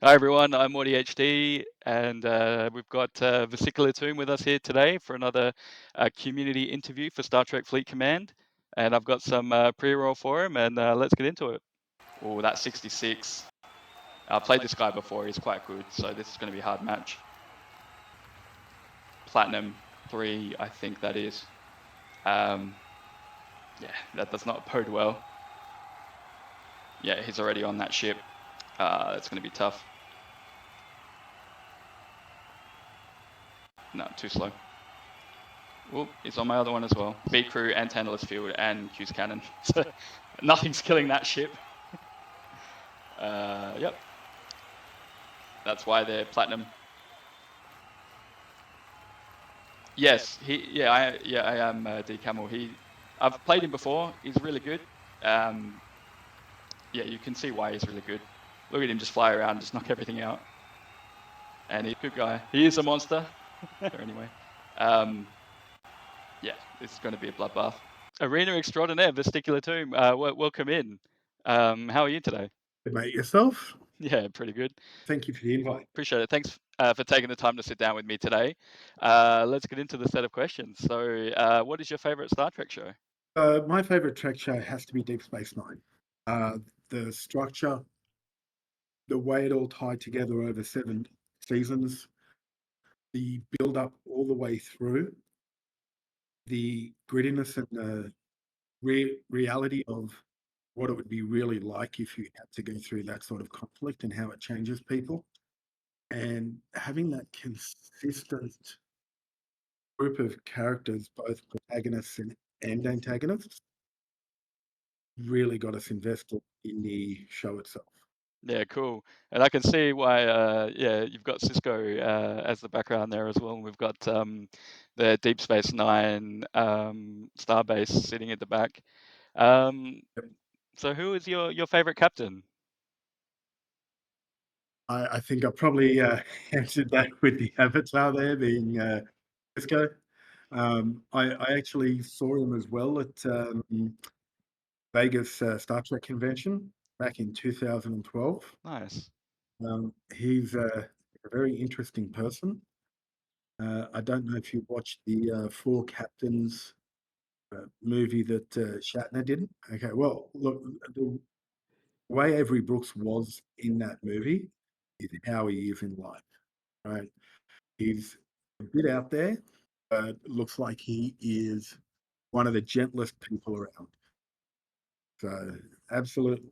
Hi everyone, I'm MorDHD, and we've got Vesicular Tomb with us here today for another community interview for Star Trek Fleet Command. And I've got some pre-roll for him, and let's get into it. Oh, that's 66. I've played this guy before, he's quite good, so this is going to be a hard match. Platinum 3, I think that is. Yeah, that does not bode well. Yeah, he's already on that ship. That's going to be tough. No, too slow. Oh, he's on my other one as well. B crew and Tantalus field and Q's cannon. So nothing's killing that ship. Yep. That's why they're platinum. Yes, I am D Camel. I've played him before. He's really good. Yeah, you can see why he's really good. Look at him just fly around, just knock everything out. And he's a good guy. He is a monster. So anyway, yeah, this is going to be a bloodbath. Arena extraordinaire, Vesicular Tomb. Welcome in. How are you today? Good, mate, yourself? Yeah, pretty good. Thank you for the invite. Appreciate it. Thanks for taking the time to sit down with me today. Let's get into the set of questions. So, what is your favorite Star Trek show? My favorite Trek show has to be Deep Space Nine. The structure, the way it all tied together over 7 seasons, the build up all the way through, the grittiness and the reality of what it would be really like if you had to go through that sort of conflict and how it changes people. And having that consistent group of characters, both protagonists and antagonists, really got us invested in the show itself. Yeah, cool. And I can see why. Yeah, you've got Cisco as the background there as well. And we've got the Deep Space Nine starbase sitting at the back. Um, so, who is your favorite captain? I think I probably answered that with the avatar there being Cisco. I actually saw him as well at Vegas Star Trek convention back in 2012. Nice. He's a very interesting person. I don't know if you watched the Four Captains movie that Shatner did. Okay, well, look, the way Avery Brooks was in that movie is how he is in life, right? He's a bit out there, but looks like he is one of the gentlest people around. So, absolutely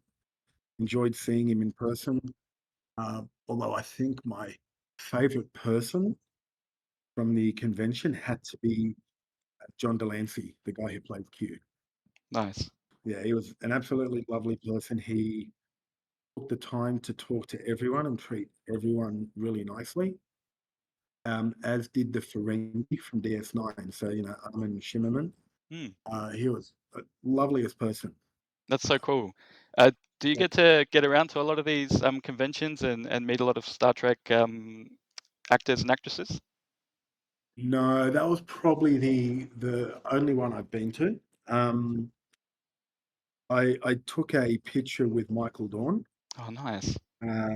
enjoyed seeing him in person. Although I think my favorite person from the convention had to be John Delancey, the guy who played Q. Nice. Yeah, he was an absolutely lovely person. He took the time to talk to everyone and treat everyone really nicely, as did the Ferengi from DS9. So, Armin Shimmerman. Hmm. He was the loveliest person. That's so cool. Uh, do you Yeah. get to get around to a lot of these conventions and meet a lot of Star Trek actors and actresses? No, that was probably the only one I've been to. Um, I took a picture with Michael Dorn. Oh, nice. Uh,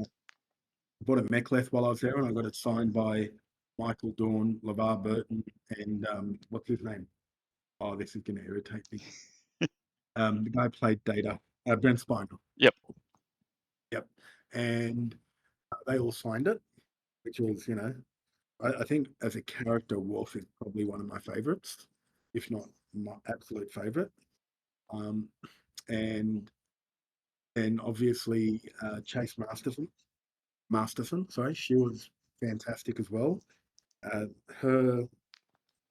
bought a mechleth while I was there, and I got it signed by Michael Dorn, LeVar Burton, and what's his name? Oh, this is going to irritate me. The guy who played Data, Brent Spiner. Yep. Yep. And they all signed it, which was, I think as a character, Worf is probably one of my favorites, if not my absolute favorite. Um, and and obviously Chase Masterson, sorry, she was fantastic as well. Her,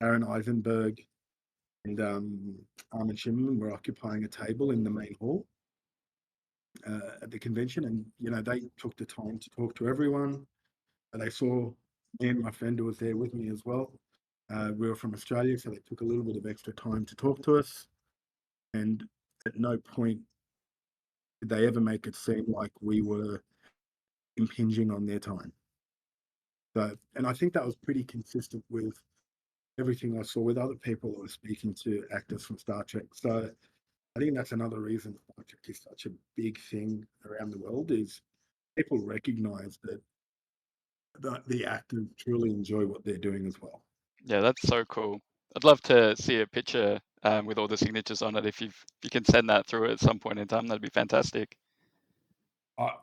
Aaron Eisenberg, and Armin Shimmerman were occupying a table in the main hall at the convention, and they took the time to talk to everyone. They saw me and my friend who was there with me as well. We were from Australia, so they took a little bit of extra time to talk to us. And at no point did they ever make it seem like we were impinging on their time. So, and I think that was pretty consistent with everything I saw with other people who were speaking to actors from Star Trek. So I think that's another reason Star Trek is such a big thing around the world is people recognize that the actors truly enjoy what they're doing as well. Yeah, that's so cool. I'd love to see a picture with all the signatures on it. If you can send that through at some point in time, that'd be fantastic.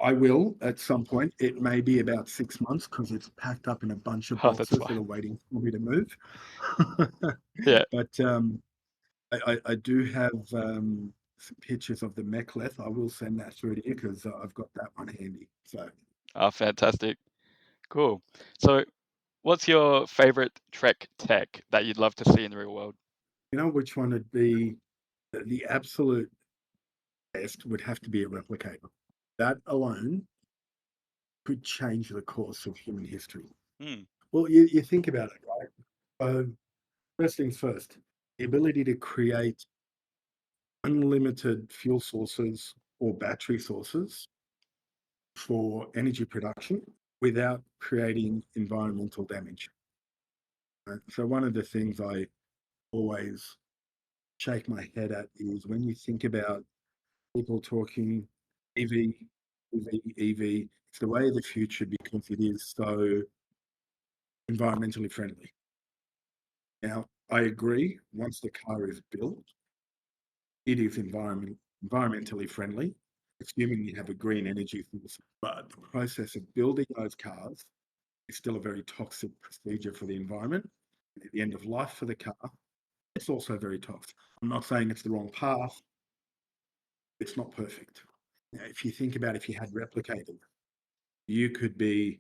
I will at some point. It may be about 6 months because it's packed up in a bunch of Oh, that's boxes that are fine. waiting for me to move. Yeah. But I do have some pictures of the mechleth. I will send that through to you because I've got that one handy. So, Oh, fantastic. Cool. So, what's your favorite Trek tech that you'd love to see in the real world? you know which one would be the absolute best would have to be a replicator. That alone could change the course of human history. Hmm. Well, you think about it, right? So, first things first, the ability to create unlimited fuel sources or battery sources for energy production without creating environmental damage. Right? So, one of the things I always shake my head at is when you think about people talking EV, EV, it's the way of the future because it is so environmentally friendly. Now, I agree, once the car is built, it is environmentally friendly, assuming you have a green energy source. But the process of building those cars is still a very toxic procedure for the environment. And at the end of life for the car, it's also very toxic. I'm not saying it's the wrong path, it's not perfect. Now, if you think about if you had replicated, you could be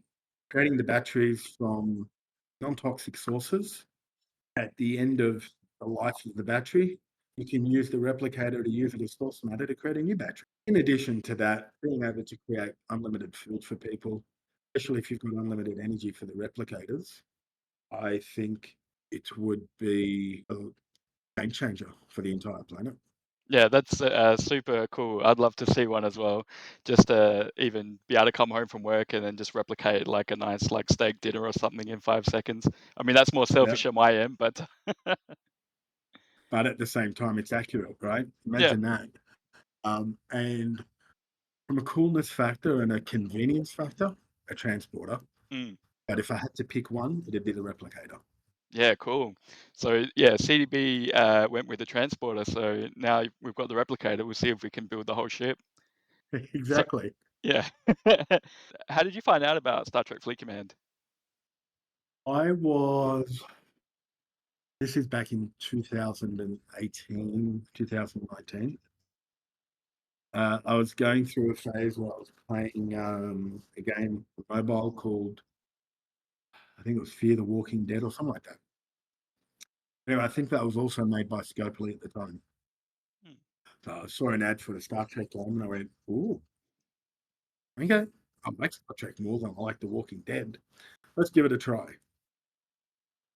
creating the batteries from non-toxic sources. At the end of the life of the battery, you can use the replicator to use it as source matter to create a new battery. In addition to that, being able to create unlimited food for people, especially if you've got unlimited energy for the replicators, I think it would be a game changer for the entire planet. Yeah, that's super cool. I'd love to see one as well. Just to even be able to come home from work and then just replicate like a nice like steak dinner or something in 5 seconds. I mean, that's more Yeah. selfish at my end, but But at the same time, it's accurate, right? yeah. Imagine that. And from a coolness factor and a convenience factor, a transporter. Mm. But if I had to pick one, it'd be the replicator. Yeah, cool. So yeah, CDB went with the transporter. So now we've got the replicator. We'll see if we can build the whole ship. So Exactly. yeah. How did you find out about Star Trek Fleet Command? I was, this is back in 2018, 2019. I was going through a phase where I was playing a game, mobile called, I think it was Fear the Walking Dead or something like that. Anyway, I think that was also made by Scopely at the time. Hmm. So I saw an ad for the Star Trek game and I went, ooh, okay, I like Star Trek more than I like The Walking Dead. Let's give it a try.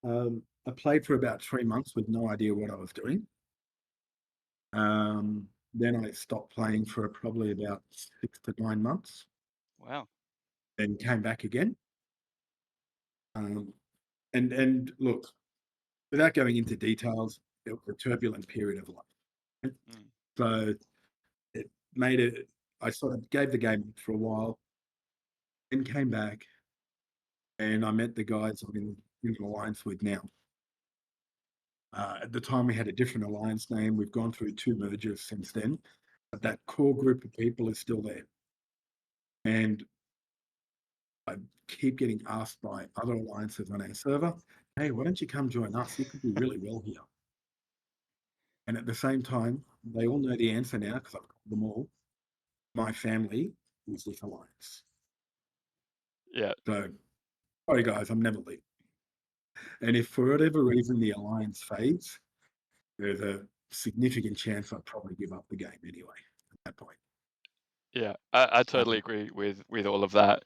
I played for about 3 months with no idea what I was doing. Then I stopped playing for probably about 6 to 9 months, Wow. then came back again. And look, without going into details, it was a turbulent period of life. Mm. So it made it. I sort of gave the game up for a while, then came back, and I met the guys I'm in an alliance with now. At the time, we had a different alliance name. We've gone through 2 mergers since then, but that core group of people is still there. And I keep getting asked by other alliances on our server, hey, why don't you come join us? You could do really well here. And at the same time, they all know the answer now because I've got them all. My family is this alliance. Yeah. So, sorry guys, I'm never leaving. And if for whatever reason the alliance fades, there's a significant chance I'll probably give up the game anyway at that point. Yeah, I totally Um, agree with all of that.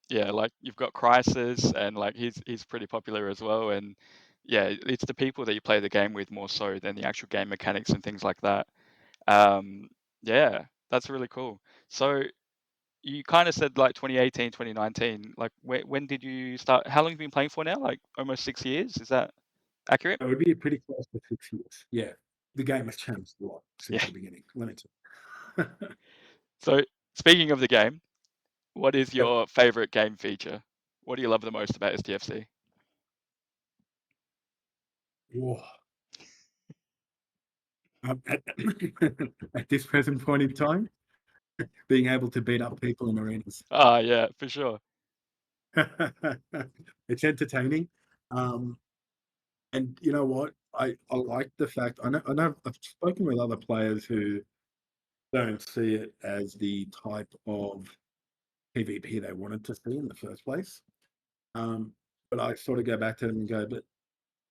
Yeah, like you've got Crisis, and like he's pretty popular as well. And yeah, it's the people that you play the game with more so than the actual game mechanics and things like that. Um, yeah, that's really cool. So you kind of said like 2018, 2019. Like when did you start? How long have you been playing for now? Like almost 6 years. Is that accurate? it would be pretty close to 6 years. Yeah, the game has changed a lot since Yeah. the beginning. Let me tell you. So speaking of the game. What is Yep. your favorite game feature? What do you love the most about STFC? Whoa. At, at this present point in time, being able to beat up people in arenas. Ah, yeah, for sure. It's entertaining. Um, and you know what? I like the fact I know I've spoken with other players who don't see it as the type of PvP they wanted to see in the first place. Um, but I sort of go back to them and go, but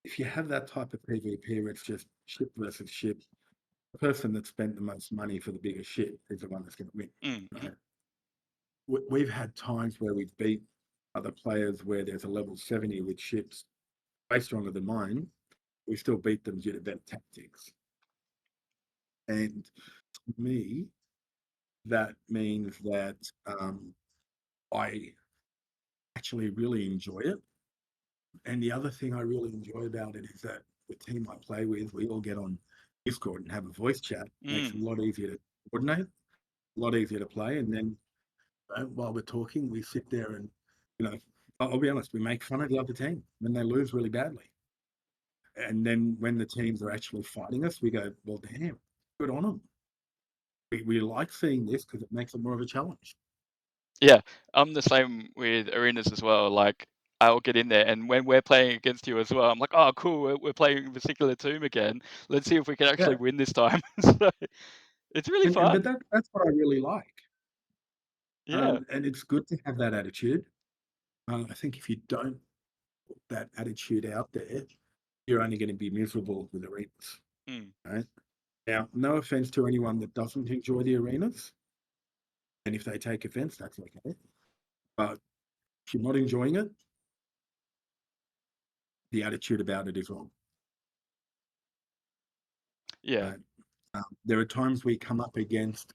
if you have that type of PvP where it's just ship versus ship, the person that spent the most money for the biggest ship is the one that's going to win. Mhm. Right? We've had times where we've beat other players where there's a level 70 with ships way stronger than mine. We still beat them due to better tactics. And to me, that means that I actually really enjoy it. And the other thing I really enjoy about it is that the team I play with, we all get on Discord and have a voice chat. Makes it a Mm. lot easier to coordinate, a lot easier to play. And then while we're talking, we sit there and, you know, I'll be honest, we make fun of the other team when they lose really badly. And then when the teams are actually fighting us, we go, well, damn, good on them. We like seeing this because it makes it more of a challenge. Yeah, I'm the same with arenas as well. Like, I'll get in there, and when we're playing against you as well, I'm like, "Oh, cool, we're playing Vesicular Tomb again. Let's see if we can actually Yeah. win this time." So it's really And but fun. that's what I really like. Yeah. And it's good to have that attitude. I think if you don't put that attitude out there, you're only going to be miserable with arenas. Mm. Right? Now, no offense to anyone that doesn't enjoy the arenas, and if they take offense, that's okay. But if you're not enjoying it, the attitude about it is wrong. Yeah. Right? There are times we come up against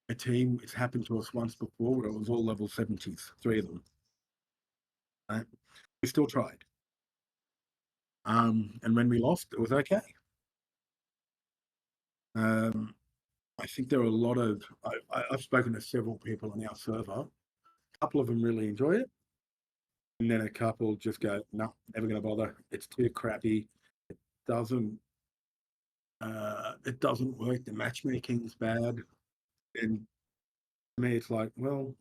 a team. It's happened to us once before where it was all level 70s, three of them. Right? We still tried. And when we lost, it was okay. Um, I think there are a lot of, I've spoken to several people on our server. A couple of them really enjoy it. And then a couple just go, no, never going to bother. It's too crappy. It doesn't, it doesn't work. The matchmaking's bad. And to me, it's like, well,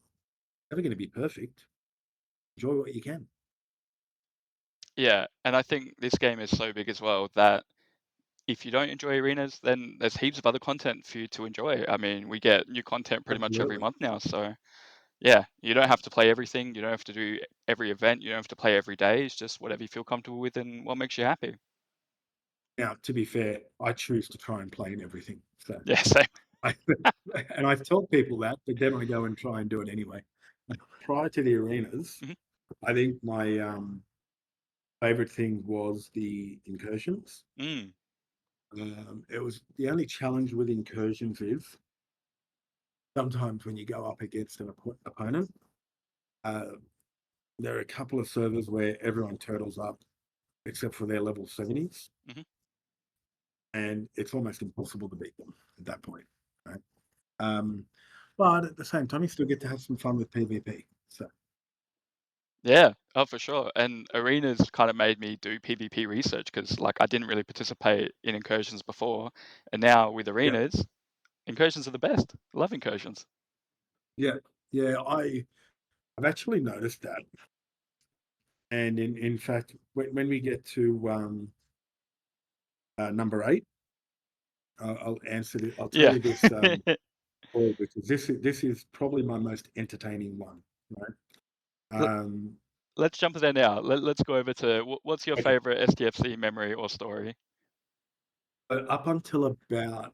never going to be perfect. Enjoy what you can. Yeah, and I think this game is so big as well that if you don't enjoy arenas, then there's heaps of other content for you to enjoy. I mean, we get new content pretty much every Absolutely. month now, so yeah, you don't have to play everything, you don't have to do every event, you don't have to play every day. It's just whatever you feel comfortable with and what makes you happy. Now, to be fair, I choose to try and play in everything. So Yeah, same. I, and I've told people that, but then I go and try and do it anyway. Prior to the arenas, Mhm. I think my favorite thing was the incursions. Mm. It was the only challenge with incursions is sometimes when you go up against an opponent, uh, there are a couple of servers where everyone turtles up except for their level 70s, Mhm. and it's almost impossible to beat them at that point. Right? Um, but at the same time, you still get to have some fun with PvP. So Yeah, oh, for sure. And arenas kind of made me do PvP research because, like, I didn't really participate in incursions before, and now with yeah, arenas, incursions are the best. Love incursions. yeah, yeah. I've actually noticed that, and in fact, when we get to number 8, I'll answer it. I'll tell Yeah. you this story because this is probably my most entertaining one. Right. Let, Um, let's jump there now. Let's go over to what's your okay. favorite STFC memory or story? But up until about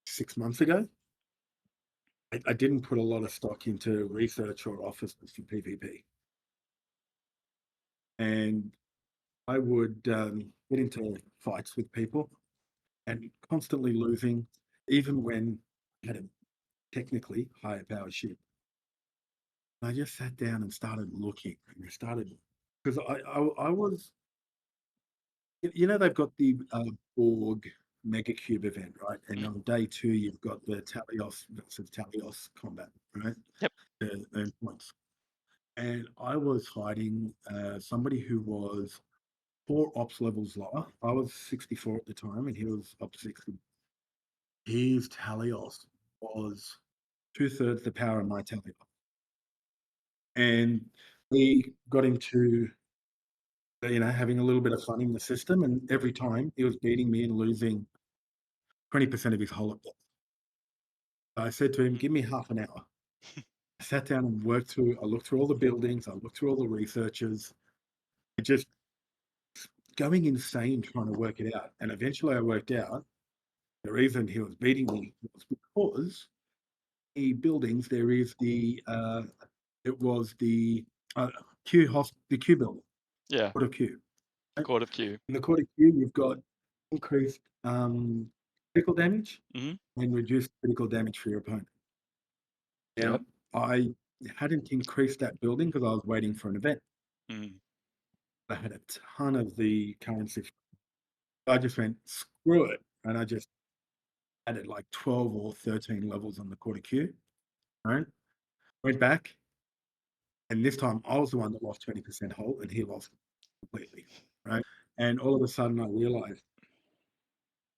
6 months ago, I didn't put a lot of stock into research or officers for PvP, and I would get into fights with people and constantly losing, even when I had a technically higher power ship. I just sat down and started looking, and I started because I was, they've got the Borg Mega Cube event, right? And Mhm. on day 2, you've got the Talios versus Talios combat, right? Yep. to earn points. And I was hiding somebody who was 4 ops levels lower. I was 64 at the time, and he was up 60. His Talios was two-thirds the power of my Talios. And we got into, having a little bit of fun in the system, and every time he was beating me and losing 20% of his whole up. I said to him, Mm. "Give me half an hour." I sat down and worked through I looked through all the buildings, I looked through all the researchers, just going insane trying to work it out. And eventually I worked out the reason he was beating me was because the buildings there is it was uh, the Q building, Yeah, Court of Q. Right? Court of Q. In the Court of Q, you've got increased critical damage Mhm. and reduced critical damage for your opponent. Yep. Now, I hadn't increased that building because I was waiting for an event. Mm. I had a ton of the currency. I just went, screw it. And I just added like 12 or 13 levels on the quarter queue. Right. Went back. And this time I was the one that lost 20% hold and he lost completely. Right. And all of a sudden I realized,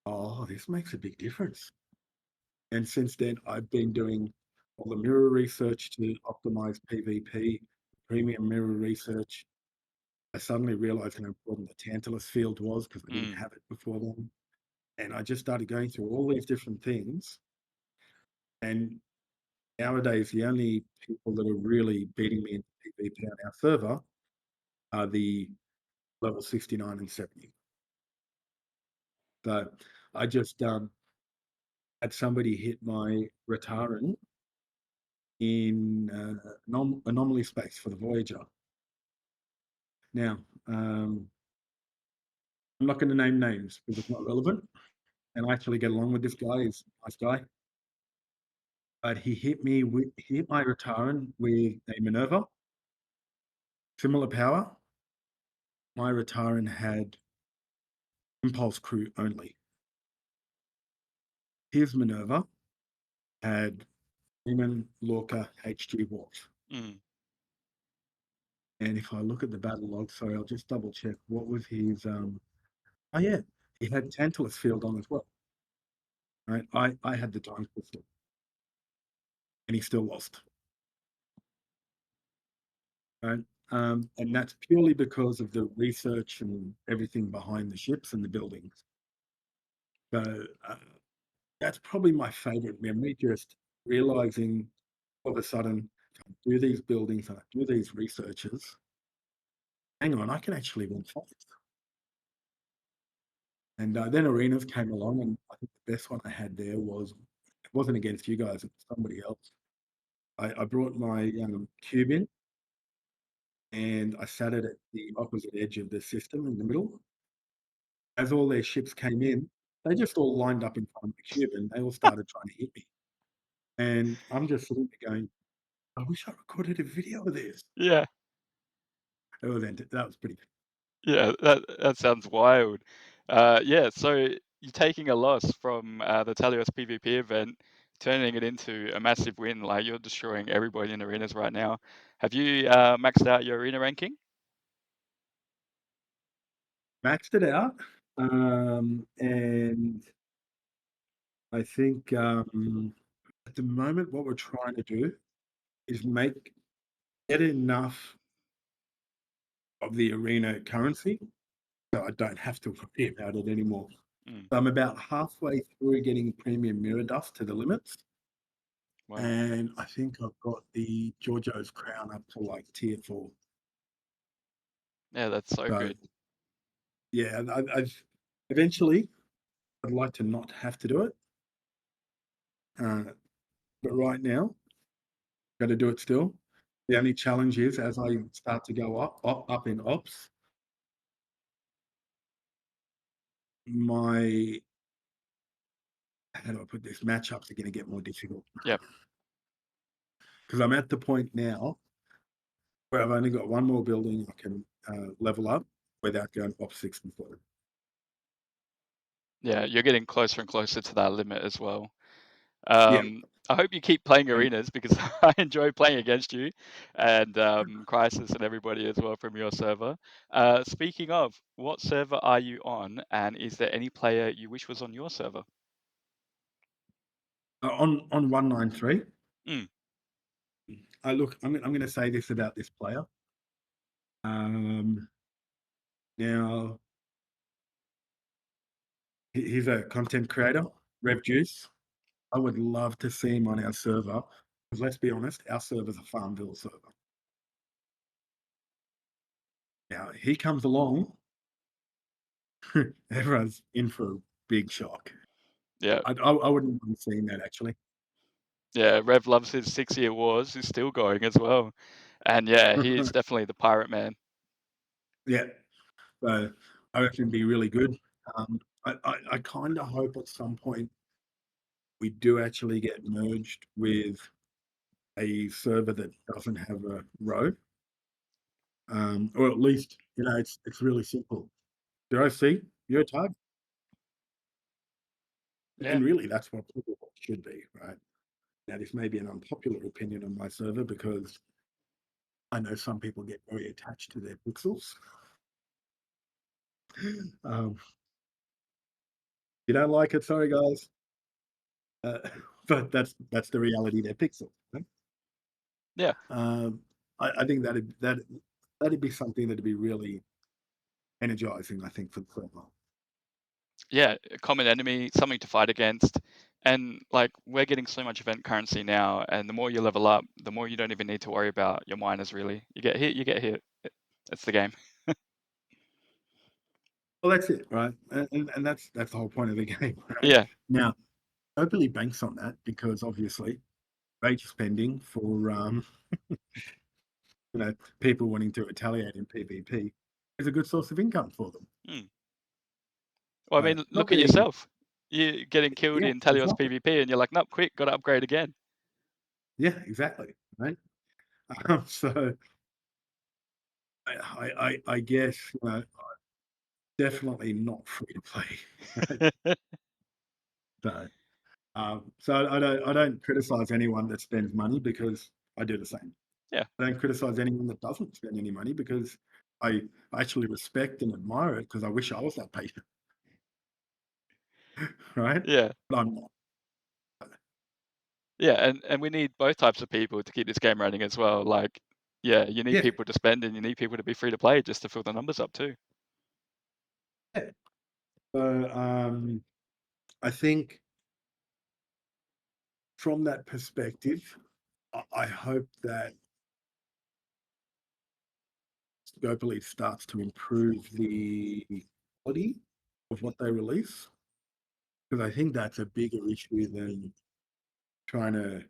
oh, this makes a big difference. And since then, I've been doing all the mirror research to optimize PvP, premium mirror research. I suddenly realized how important the Tantalus field was because I didn't Mm. have it before then. And I just started going through all these different things. And nowadays, the only people that are really beating me in PvP on our server are the level 69 and 70. So I just had somebody hit my Rataran in anomaly space for the Voyager. Now, I'm not going to name names because it's not relevant. And I actually get along with this guy. He's a nice guy. But he hit my Rataran with a Minerva, similar power. My Rataran had impulse crew only. His Minerva had Freeman, Lorca, HG Wolf. Mm. And if I look at the battle log, sorry, I'll just double check. What was his? Oh yeah, he had Tantalus field on as well. Right, I had the time crystal, and he still lost. Right, and that's purely because of the research and everything behind the ships and the buildings. So that's probably my favorite memory. Just realizing all of a sudden, if I do these buildings and I do these researches, hang on, I can actually win fights. And then arenas came along, and I think the best one I had there was it wasn't against you guys; it was somebody else. I brought my cube in, and I sat it at the opposite edge of the system in the middle. As all their ships came in, they just all lined up in front of the cube, and they all started trying to hit me. And I'm just sitting there going, "I wish I recorded a video of this." Yeah. That was pretty. Yeah, that sounds wild. Yeah, so you're taking a loss from the Talios PvP event, turning it into a massive win. Like you're destroying everybody in arenas right now. Have you maxed out your arena ranking? Maxed it out, and I think at the moment what we're trying to do is get enough of the arena currency so I don't have to worry about it anymore. Mm, So I'm about halfway through getting premium mirror dust to the limits, wow. and I think I've got the Giorgio's crown up to like tier 4. Yeah, that's so So good. yeah, I've eventually I'd like to not have to do it, uh, but right now got to do it still. The only challenge is as I start to go up in ops, my how do I put this? Matchups are going to get more difficult Yep. because I'm at the point now where I've only got one more building I can level up without going ops 64. Yeah, you're getting closer and closer to that limit as well. Yeah, I hope you keep playing And arenas because I enjoy playing against you and Crisis and everybody as well from your server. Speaking of, what server are you on, and is there any player you wish was on your server? on 193, Mm, look, I'm going to say this about this player. Um, Now, he's a content creator, Rev Juice. I would love to see him on our server. Because let's be honest, our server's a Farmville server. Now, he comes along, everyone's in for a big shock. yeah, I wouldn't mind seeing that actually. yeah. Rev loves his 6-year wars. He's still going as well, and yeah, he is definitely the pirate man. Yeah, so I reckon it'd be really good. I kind of hope at some point we do actually get merged with a server that doesn't have a row, or at least it's really simple. 0C, you're a tug, Yeah, and really that's what people should be, right? Now this may be an unpopular opinion on my server because I know some people get very attached to their pixels. Um, you don't like it, sorry guys, uh, but that's the reality. They're pixels. Right? yeah, Um, I think that'd be something that'd be really energizing. I think for the server. yeah. A common enemy, something to fight against, and like we're getting so much event currency now, and the more you level up, the more you don't even need to worry about your miners. Really, you get hit, you get hit. It's the game. Well, that's it, right? And that's the whole point of the game, right? Yeah, Now, nobody banks on that because obviously rage spending for people wanting to retaliate in PvP is a good source of income for them. mm. Well, I mean, Not look at getting, yourself. You getting killed yeah, in Telios exactly, PvP, and you're like, nope, quick, got to upgrade again. yeah, exactly, right? So I guess definitely not free to play, right? So I don't criticize anyone that spends money because I do the same. Yeah, I don't criticize anyone that doesn't spend any money because I actually respect and admire it because I wish I was that patient, right? yeah, But I'm not. yeah, and we need both types of people to keep this game running as well. Like, yeah, you need Yeah, people to spend, and you need people to be free to play just to fill the numbers up too. yeah. So I think from that perspective, I hope that Scopely starts to improve the quality of what they release because I think that's a bigger issue than trying to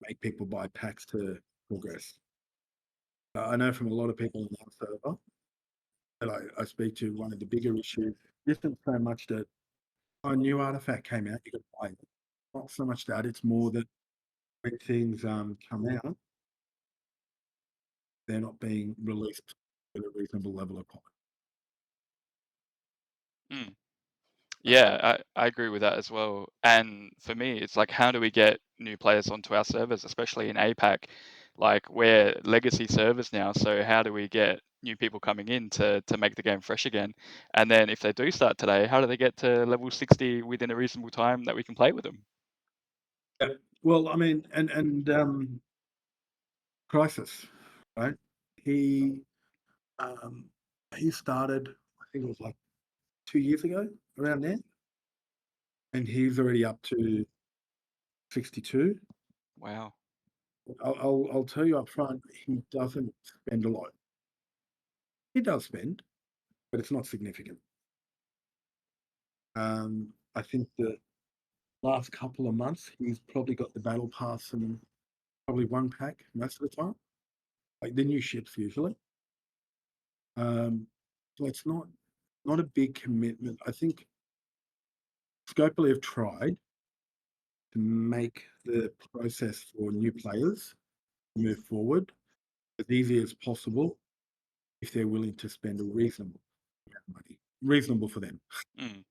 make people buy packs to progress. I know from a lot of people in our server that I speak to, one of the bigger issues isn't so much that a new artifact came out, you can buy it. Not so much that, it's more that when things come out, they're not being released with a reasonable level of quality. Mm. Yeah, I agree with that as well. And for me, it's like, how do we get new players onto our servers, especially in APAC? Like, we're legacy servers now, so how do we get new people coming in to make the game fresh again? And then if they do start today, how do they get to level 60 within a reasonable time that we can play with them? Yeah. Well, I mean, and Crisis, right? He um, he started, I think it was like 2 years ago, around there, and he's already up to 62. Wow. I'll tell you up front, he doesn't spend a lot. He does spend, but it's not significant. I think the last couple of months, he's probably got the battle pass and probably one pack most of the time, like the new ships usually. So it's not a big commitment. I think Scopely have tried to make the process for new players move forward as easy as possible if they're willing to spend a reasonable amount of money, reasonable for them. Mm.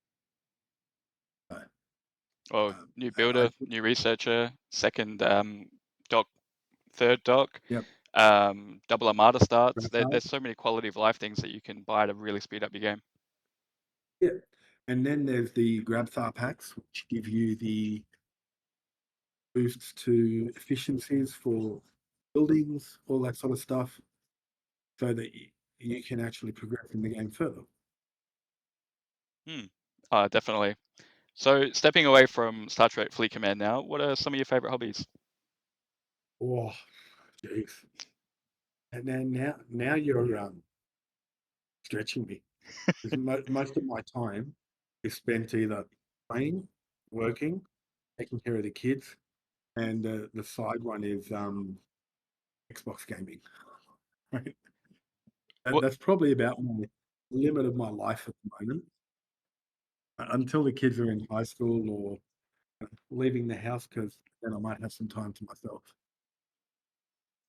So, Or new I builder, think, new researcher, second doc, third doc, yep, double armada starts. grab hard, There's so many quality of life things that you can buy to really speed up your game. yeah. And then there's the grab thar packs, which give you the boosts to efficiencies for buildings, all that sort of stuff, so that you can actually progress in the game further. Hmm. Definitely. So stepping away from Star Trek Fleet Command now, what are some of your favorite hobbies? Oh, jeez. And then now you're stretching me. 'Cause most of my time is spent either playing, working, taking care of the kids, and the side one is Xbox gaming. Right? What? That's probably about my limit of my life at the moment. Until the kids are in high school or leaving the house, because then I might have some time to myself.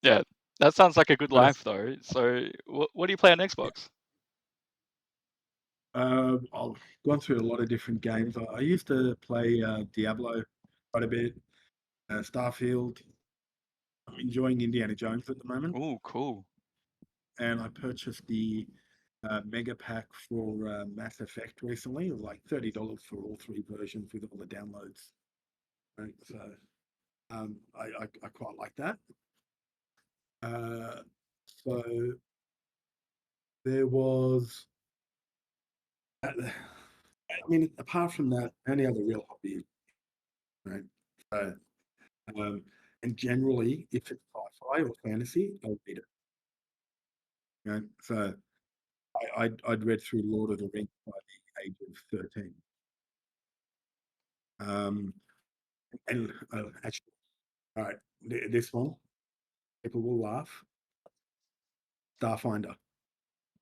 Yeah, that sounds like a good But it's life though. So what do you play on yeah, Xbox? I've gone through a lot of different games. I used to play Diablo quite a bit, Starfield. I'm enjoying Indiana Jones at the moment, Oh, cool. and I purchased the mega pack for Mass Effect recently, like $30 for all three versions with all the downloads. Right? So I quite like that. Uh, so there was, I mean, apart from that, any other real hobby, right? So, um, and generally, if it's sci-fi or fantasy, I'll read it. You know? So I'd read through Lord of the Rings by the age of 13. Um, and actually, all right, this one, people will laugh. Starfinder.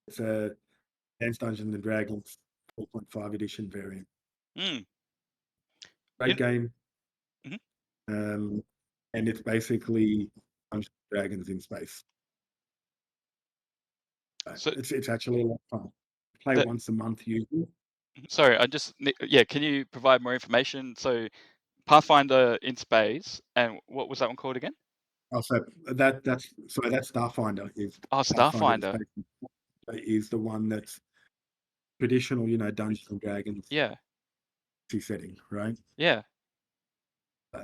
It's a Dance Dungeons and Dragons 4.5 edition variant. Hmm. Great In, game. mhm. Um, and it's basically Dungeons and Dragons in space. So It's actually a lot of fun. Play that, once a month usually. sorry, yeah. Can you provide more information? So Pathfinder in space, and what was that one called again? Also, that's Starfinder is Oh, Pathfinder in Starfinder. space is the one that's traditional, Dungeons and Dragons Yeah, setting, right? yeah. So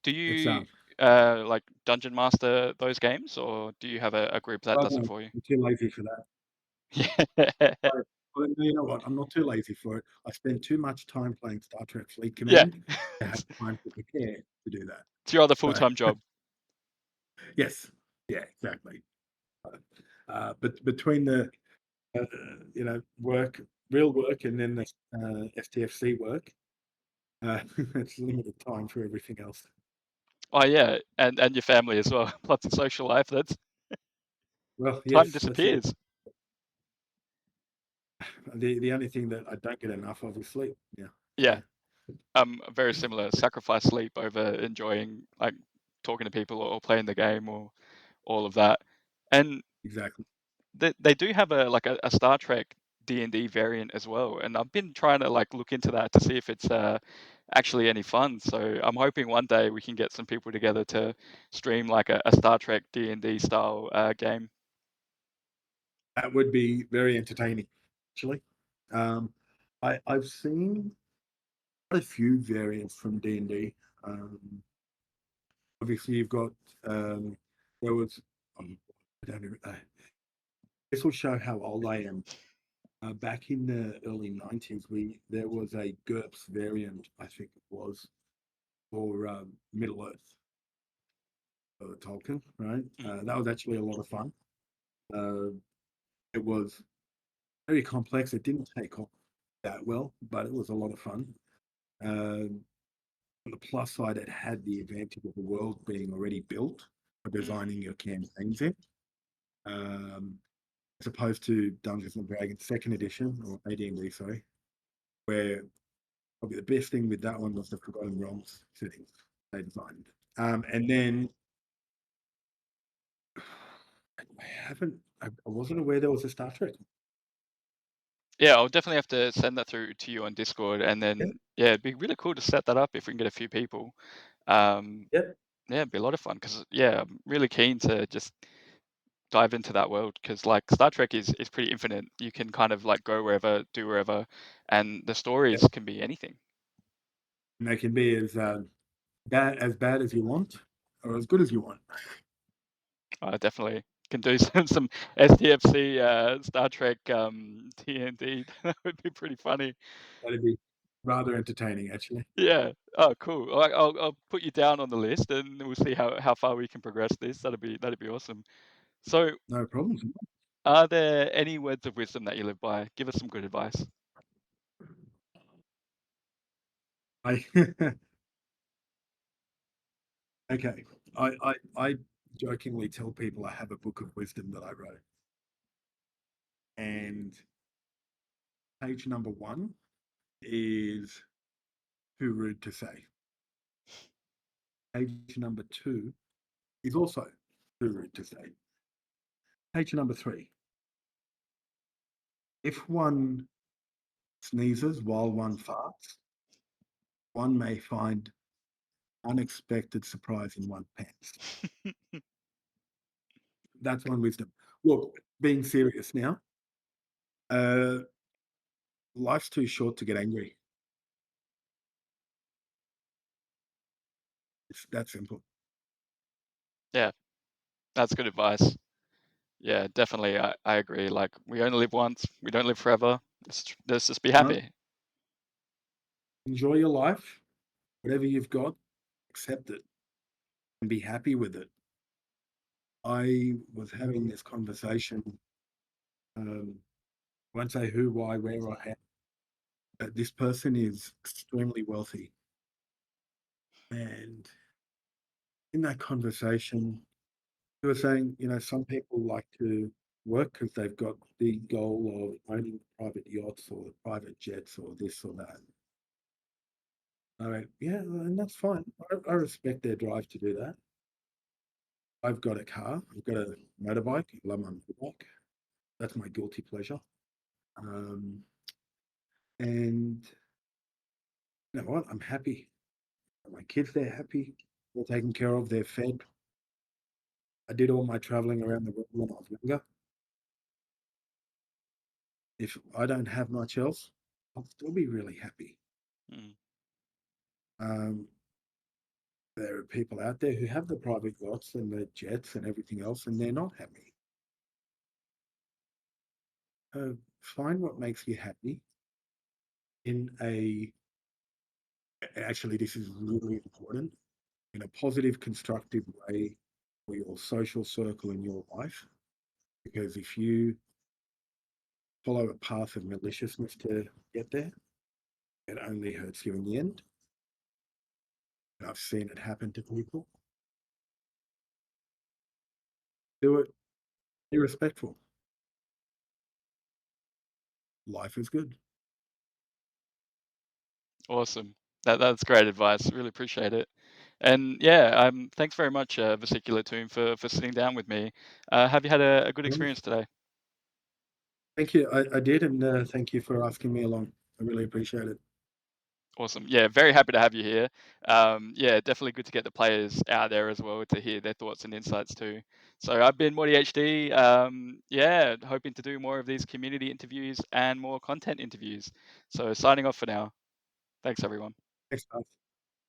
Do it's you like dungeon master those games, or do you have a group that oh does it no, for you? I'm too lazy for that. Yeah, But you know what? I'm not too lazy for it. I spend too much time playing Star Trek Fleet yeah. Command to have time to prepare to do that. It's your other So full-time job. yes, yeah, exactly. But between the work, real work, and then the STFC work, it's limited time for everything else. Oh yeah, and your family as well. Plus the social life. That's Well, time yes, that's it. disappears. The only thing that I don't get enough of is sleep. Yeah, Yeah. so Very similar. Sacrifice sleep over enjoying like talking to people or playing the game or all of that. And exactly. they do have a Star Trek D&D variant as well. And I've been trying to like look into that to see if it's actually any fun. So I'm hoping one day we can get some people together to stream like a Star Trek D&D style game. That would be very entertaining, actually. Um, I've seen quite a few variants from D&D. Um, Obviously, you've got there was I don't even, this will show how old I am. Back in the early 90s, there was a GURPS variant, I think it was, for Middle Earth, Tolkien, right? Mhm. That was actually a lot of fun. Uh, it was very complex. It didn't take off that well, but it was a lot of fun. On the plus side, it had the advantage of the world being already built for Mm. designing your campaigns in, um, as opposed to Dungeons and Dragons Second Edition or AD&D, sorry, where probably the best thing with that one was the Forgotten Realms settings they designed. And then I wasn't aware there was a Star Trek. Yeah, I'll definitely have to send that through to you on Discord, and Yeah, then yeah, it'd be really cool to set that up if we can get a few people. Um, yeah, yeah, it'd be a lot of fun because yeah, I'm really keen to just dive into that world because like Star Trek is pretty infinite. You can kind of like go wherever, do wherever, and the yeah. stories can be anything. And they can be bad as you want, or as good as you want. Definitely can do some STFC Star Trek TND. That would be pretty funny. That'd be rather entertaining, actually. Yeah. Oh, cool. I'll put you down on the list, and we'll see how far we can progress this. That'd be awesome. So, No problems. are there any words of wisdom that you live by? Give us some good advice. I okay. I jokingly tell people I have a book of wisdom that I wrote, and page number one is too rude to say. Page number two is also too rude to say. Page number three, if one sneezes while one farts, one may find unexpected surprise in one's pants. That's one wisdom. Look, being serious now, uh, life's too short to get angry. It's that simple. Yeah, that's good advice. Yeah, definitely. I agree. Like, we only live once. We don't live forever. Let's just be No, happy. enjoy your life, whatever you've got, accept it and be happy with it. I was having this conversation, um, won't say who, why, where, or how, but this person is extremely wealthy. And in that conversation, they were saying, some people like to work because they've got the goal of owning private yachts or private jets or this or that. I went, yeah, and that's fine. I respect their drive to do that. I've got a car. I've got a motorbike. I love my motorbike. That's my guilty pleasure. Um, and you know what? I'm happy. My kids, they're happy. They're taken care of. They're fed. I did all my traveling around the world when I was younger. If I don't have much else, I'll still be really happy. Mm. Um, there are people out there who have the private yachts and the jets and everything else, and they're not happy. Find what makes you happy in a, actually, this is really important, in a positive, constructive way for your social circle in your life. Because if you follow a path of maliciousness to get there, it only hurts you in the end. And I've seen it happen to people. Do it. Be respectful. Life is good. Awesome. That's great advice. Really appreciate it. And yeah, thanks very much, Vesicular Tomb, for sitting down with me. Have you had a good experience Wonderful. today? Thank you. I did, and thank you for asking me along. I really appreciate it. Awesome. Yeah, very happy to have you here. Yeah, definitely good to get the players out there as well to hear their thoughts and insights too. So I've been MorDHD. Yeah, hoping to do more of these community interviews and more content interviews. So signing off for now. Thanks, everyone. Thanks, guys.